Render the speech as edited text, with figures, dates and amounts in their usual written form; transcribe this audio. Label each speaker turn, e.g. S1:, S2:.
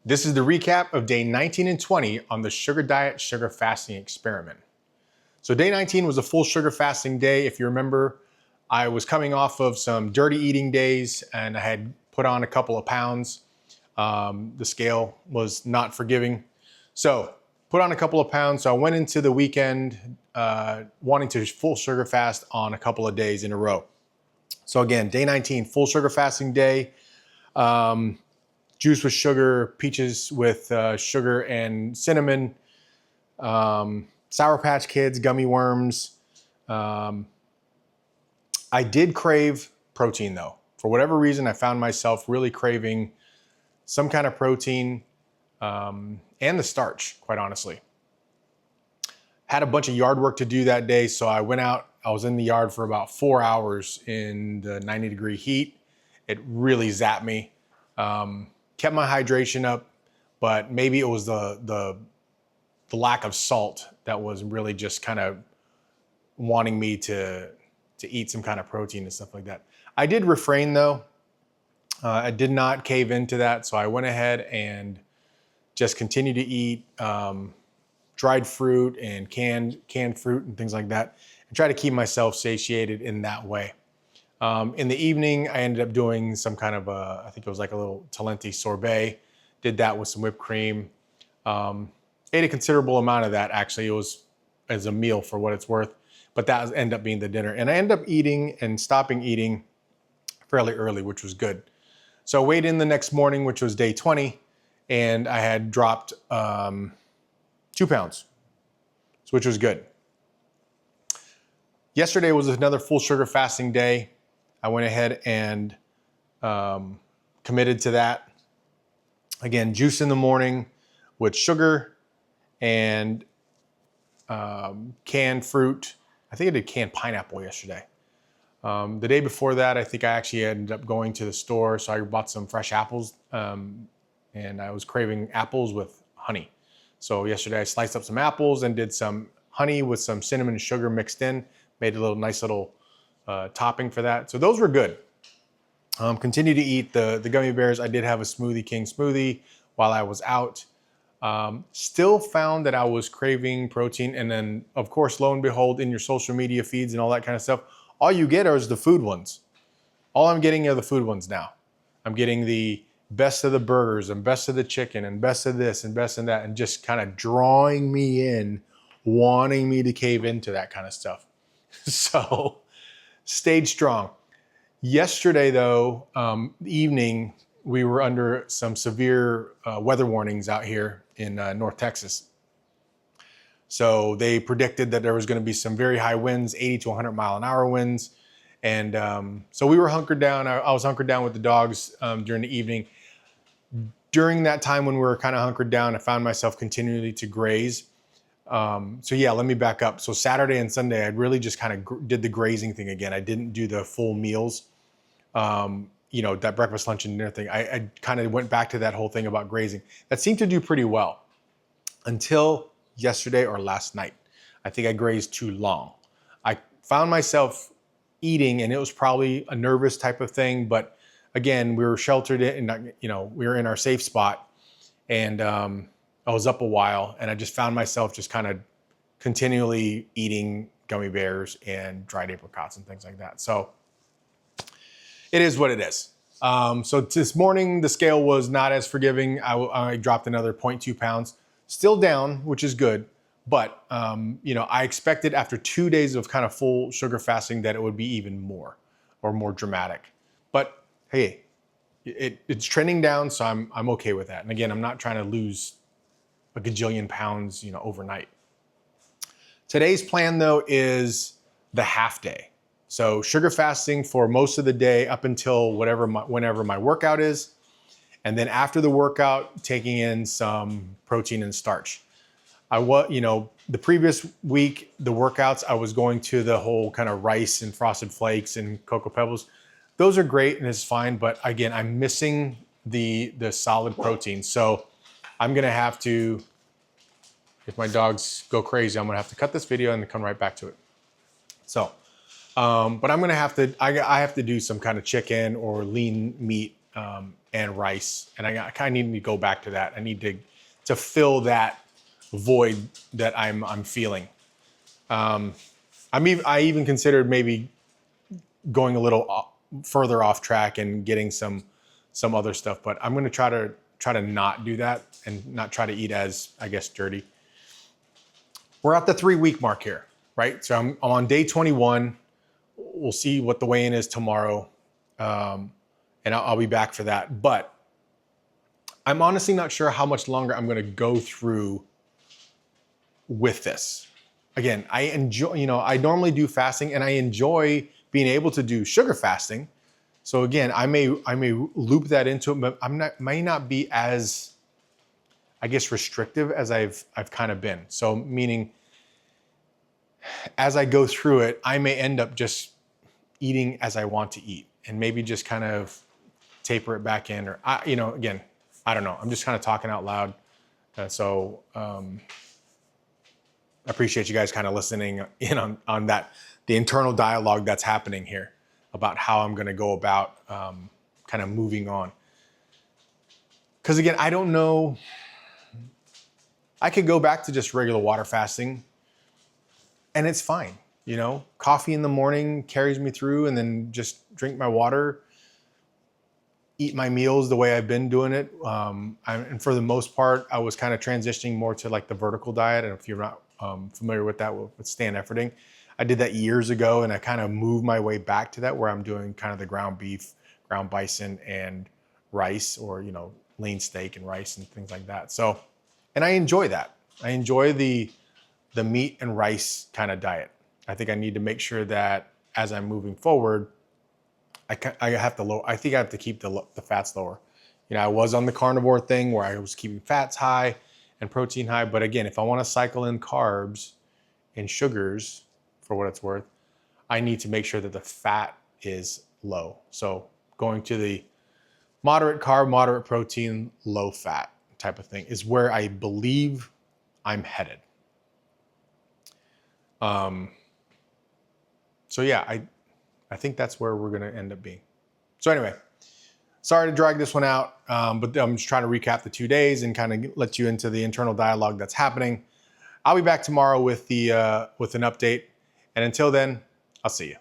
S1: This is the recap of day 19 and 20 on the sugar diet, sugar fasting experiment. So day 19 was a full sugar fasting day. If you remember, I was coming off of some dirty eating days and I had put on a couple of pounds. The scale was not forgiving. So put on a couple of pounds. So I went into the weekend wanting to full sugar fast on a couple of days in a row. So again, day 19, full sugar fasting day. Juice with sugar, peaches with sugar and cinnamon, Sour Patch Kids, gummy worms. I did crave protein though. For whatever reason, I found myself really craving some kind of protein and the starch, quite honestly. Had a bunch of yard work to do that day, so I went out. I was in the yard for about 4 hours in the 90-degree heat. It really zapped me. Kept my hydration up, but maybe it was the lack of salt that was really just kind of wanting me to eat some kind of protein and stuff like that. I did refrain though. I did not cave into that, so I went ahead and just continued to eat dried fruit and canned fruit and things like that, and try to keep myself satiated in that way. In the evening, I ended up doing some kind of I think it was like a little Talenti sorbet. Did that with some whipped cream. Ate a considerable amount of that, actually. It was as a meal for what it's worth, but that ended up being the dinner. And I ended up eating and stopping eating fairly early, which was good. So I weighed in the next morning, which was day 20, and I had dropped 2 pounds, which was good. Yesterday was another full sugar fasting day. I went ahead and committed to that. Again, juice in the morning with sugar and canned fruit. I think I did canned pineapple yesterday. The day before that, I think I actually ended up going to the store, so I bought some fresh apples, and I was craving apples with honey. So yesterday I sliced up some apples and did some honey with some cinnamon and sugar mixed in, made a nice little topping for that. So those were good. Continue to eat the gummy bears. I did have a Smoothie King smoothie while I was out. Still found that I was craving protein. And then of course, lo and behold, in your social media feeds and all that kind of stuff, all you get is the food ones. All I'm getting are the food ones now. I'm getting the best of the burgers and best of the chicken and best of this and best of that, and just kind of drawing me in, wanting me to cave into that kind of stuff. So stayed strong. Yesterday though, evening, we were under some severe weather warnings out here in North Texas. So they predicted that there was going to be some very high winds, 80 to 100-mile-an-hour winds. And so we were hunkered down. I was hunkered down with the dogs during the evening. During that time when we were kind of hunkered down, I found myself continually to graze. So yeah, let me back up. So Saturday and Sunday, I really just kind of did the grazing thing again. I didn't do the full meals, that breakfast, lunch, and dinner thing. I kind of went back to that whole thing about grazing. That seemed to do pretty well until yesterday or last night. I think I grazed too long. I found myself eating, and it was probably a nervous type of thing, but again, we were sheltered in, we were in our safe spot, and I was up a while, and I just found myself just kind of continually eating gummy bears and dried apricots and things like that. So it is what it is. So this morning, the scale was not as forgiving. I dropped another 0.2 pounds, still down, which is good. But, I expected after 2 days of kind of full sugar fasting that it would be even more or more dramatic. But hey, it's trending down, so I'm okay with that. And again, I'm not trying to lose a gajillion pounds, overnight. Today's plan though is the half day. So sugar fasting for most of the day up until whenever my workout is. And then after the workout, taking in some protein and starch. The previous week, the workouts, I was going to the whole kind of rice and frosted flakes and Cocoa Pebbles. Those are great and it's fine, but again, I'm missing the solid protein. So I'm gonna have to, if my dogs go crazy, I'm gonna have to cut this video and then come right back to it. So, but I'm gonna have to, I have to do some kind of chicken or lean meat and rice. And I kind of need to go back to that. I need to fill that void that I'm feeling. I even considered maybe going a little further off track and getting some other stuff, but I'm going to try to not do that and not try to eat as, I guess, dirty. We're at the 3-week mark here, right? So I'm on day 21. We'll see what the weigh-in is tomorrow, and I'll be back for that. But I'm honestly not sure how much longer I'm going to go through with this. Again, I enjoy, I normally do fasting, and I enjoy being able to do sugar fasting. So again, I may loop that into it, but may not be as, I guess, restrictive as I've kind of been. So meaning, as I go through it, I may end up just eating as I want to eat, and maybe just kind of taper it back in, or again, I don't know. I'm just kind of talking out loud. I appreciate you guys kind of listening in on that, the internal dialogue that's happening here about how I'm going to go about kind of moving on. Because again, I don't know. I could go back to just regular water fasting, and it's fine. Coffee in the morning carries me through, and then just drink my water, eat my meals the way I've been doing it. And for the most part, I was kind of transitioning more to like the vertical diet. And if you're not familiar with that, with Stan Efferding, I did that years ago, and I kind of moved my way back to that, where I'm doing kind of the ground beef, ground bison, and rice, or lean steak and rice and things like that. So, and I enjoy that. I enjoy the meat and rice kind of diet. I think I need to make sure that as I'm moving forward, I have to keep the fats lower. I was on the carnivore thing where I was keeping fats high and protein high. But again, if I want to cycle in carbs and sugars, for what it's worth, I need to make sure that the fat is low. So going to the moderate carb, moderate protein, low fat type of thing is where I believe I'm headed. So yeah, I think that's where we're going to end up being. So anyway, sorry to drag this one out, but I'm just trying to recap the 2 days and kind of let you into the internal dialogue that's happening. I'll be back tomorrow with an update. And until then, I'll see you.